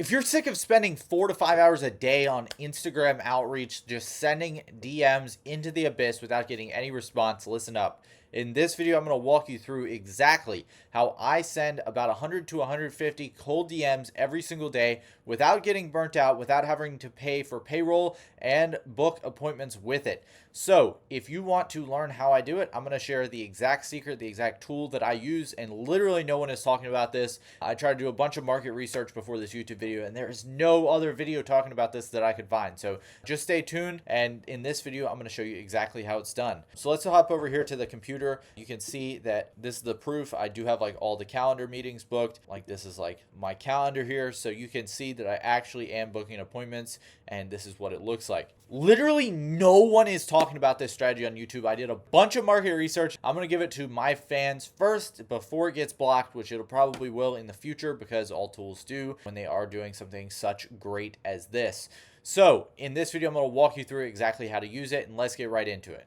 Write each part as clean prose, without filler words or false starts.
If you're sick of spending 4 to 5 hours a day on Instagram outreach, just sending DMs into the abyss without getting any response, listen up. In this video, I'm going to walk you through exactly how I send about 100 to 150 cold DMs every single day without getting burnt out, without having to pay for payroll and book appointments with it. So if you want to learn how I do it, I'm going to share the exact secret, the exact tool that I use, and literally no one is talking about this. I tried to do a bunch of market research before this YouTube video, and there is no other video talking about this that I could find. So just stay tuned, and in this video, I'm going to show you exactly how it's done. So let's hop over here to the computer. You can see that this is the proof. I do have like all the calendar meetings booked. Like this is like my calendar here. So you can see that I actually am booking appointments, and this is what it looks like. Literally no one is talking about this strategy on YouTube. I did a bunch of market research. I'm going to give it to my fans first before it gets blocked, which it'll probably will in the future because all tools do when they are doing something such great as this. So in this video, I'm going to walk you through exactly how to use it, and let's get right into it.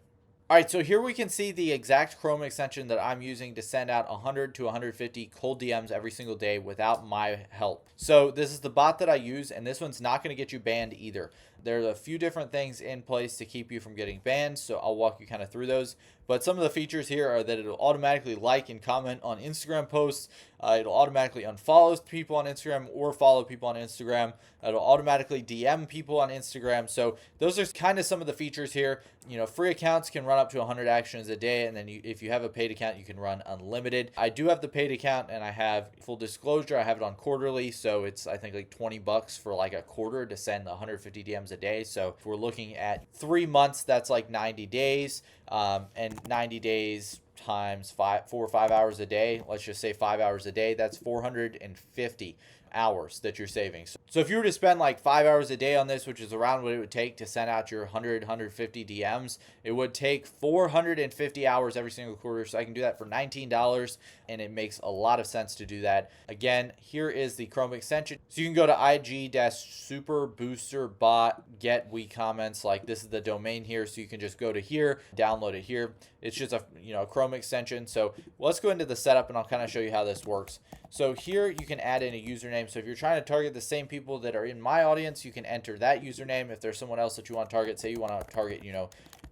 All right, so here we can see the exact Chrome extension that I'm using to send out 100 to 150 cold DMs every single day without my help. So this is the bot that I use, and this one's not going to get you banned either. There's a few different things in place to keep you from getting banned, so I'll walk you kind of through those. But some of the features here are that it'll automatically like and comment on Instagram posts. It'll automatically unfollow people on Instagram or follow people on Instagram. It'll automatically DM people on Instagram. So those are kind of some of the features here. You know, free accounts can run up to 100 actions a day, and then if you have a paid account, you can run unlimited. I do have the paid account, and I have full disclosure. I have it on quarterly, so it's I think like 20 bucks for like a quarter to send 150 DMs a day. So if we're looking at 3 months, that's like 90 days, and 90 days times 4 or 5 hours a day, let's just say 5 hours a day, that's 450 hours that you're saving. So if you were to spend like 5 hours a day on this, which is around what it would take to send out your 150 DMs, it would take 450 hours every single quarter. So I can do that for $19, and it makes a lot of sense to do that. Again, here is the Chrome extension. So you can go to IG-super booster bot get we comments. Like this is the domain here, so you can just go to here, download it here. It's just a Chrome extension. So let's go into the setup, and I'll kind of show you how this works. So here you can add in a username. So if you're trying to target the same people that are in my audience, you can enter that username. If there's someone else that you want to target, say you want to target,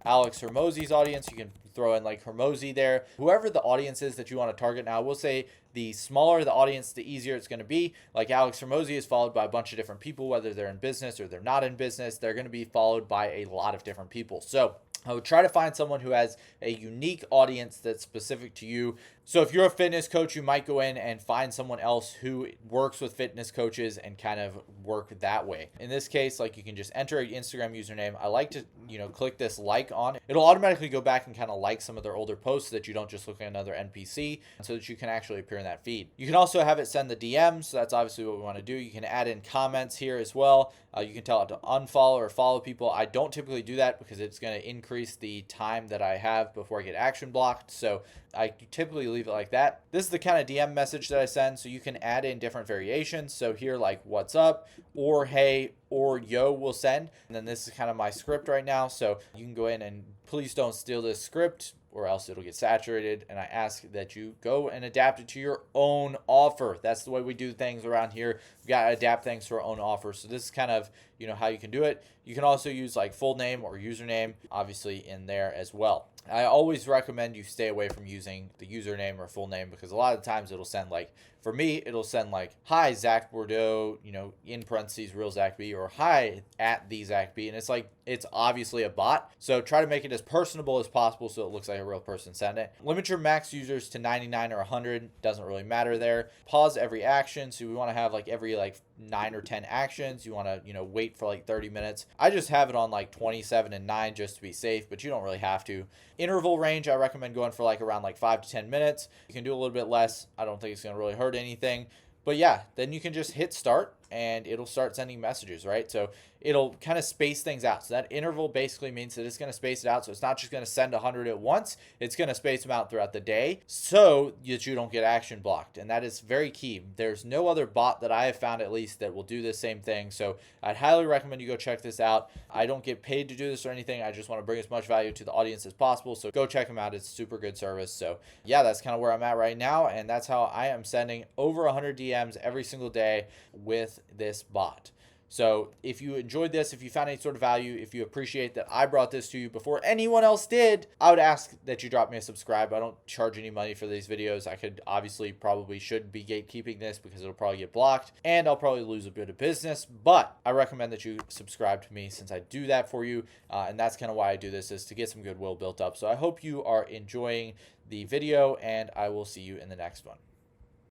Alex Hermosi's audience, you can throw in like Hermosi there. Whoever the audience is that you want to target. Now, we'll say the smaller the audience, the easier it's going to be. Like Alex Hermosi is followed by a bunch of different people, whether they're in business or they're not in business. They're going to be followed by a lot of different people. So I would try to find someone who has a unique audience that's specific to you. So if you're a fitness coach, you might go in and find someone else who works with fitness coaches and kind of work that way. In this case, like you can just enter an Instagram username. I like to, click this like on. It'll automatically go back and kind of like some of their older posts so that you don't just look at another NPC, so that you can actually appear in that feed. You can also have it send the DMs. So that's obviously what we want to do. You can add in comments here as well. You can tell it to unfollow or follow people. I don't typically do that because it's going to increase the time that I have before I get action blocked. So I typically leave it like that. This is the kind of DM message that I send, so you can add in different variations. So here, like what's up, or hey, or yo will send. And then this is kind of my script right now. So you can go in and please don't steal this script, or else it'll get saturated. And I ask that you go and adapt it to your own offer. That's the way we do things around here. We got to adapt things to our own offer. So this is kind of, how you can do it. You can also use like full name or username, obviously, in there as well. I always recommend you stay away from using the username or full name, because a lot of times it'll send like, for me, it'll send like, hi, Zach Bordeaux, in parentheses, real Zach B, or hi, at the Zach B. And it's like, it's obviously a bot. So try to make it as personable as possible so it looks like a real person sent it. Limit your max users to 99 or 100. Doesn't really matter there. Pause every action. So we want to have like every 9 or 10 actions. You want to, wait for like 30 minutes. I just have it on like 27 and 9 just to be safe, but you don't really have to. Interval range, I recommend going for like around like 5 to 10 minutes. You can do a little bit less. I don't think it's going to really hurt anything. But yeah, then you can just hit start and it'll start sending messages, right? So it'll kind of space things out. So that interval basically means that it's going to space it out. So it's not just going to send 100 at once. It's going to space them out throughout the day so that you don't get action blocked. And that is very key. There's no other bot that I have found, at least, that will do the same thing. So I'd highly recommend you go check this out. I don't get paid to do this or anything. I just want to bring as much value to the audience as possible. So go check them out. It's super good service. So yeah, that's kind of where I'm at right now. And that's how I am sending over 100 DMs every single day with this bot. So if you enjoyed this, if you found any sort of value, if you appreciate that I brought this to you before anyone else did, I would ask that you drop me a subscribe. I don't charge any money for these videos. I could obviously probably should be gatekeeping this because it'll probably get blocked and I'll probably lose a bit of business, but I recommend that you subscribe to me since I do that for you. And that's kind of why I do this, is to get some goodwill built up. So I hope you are enjoying the video and I will see you in the next one.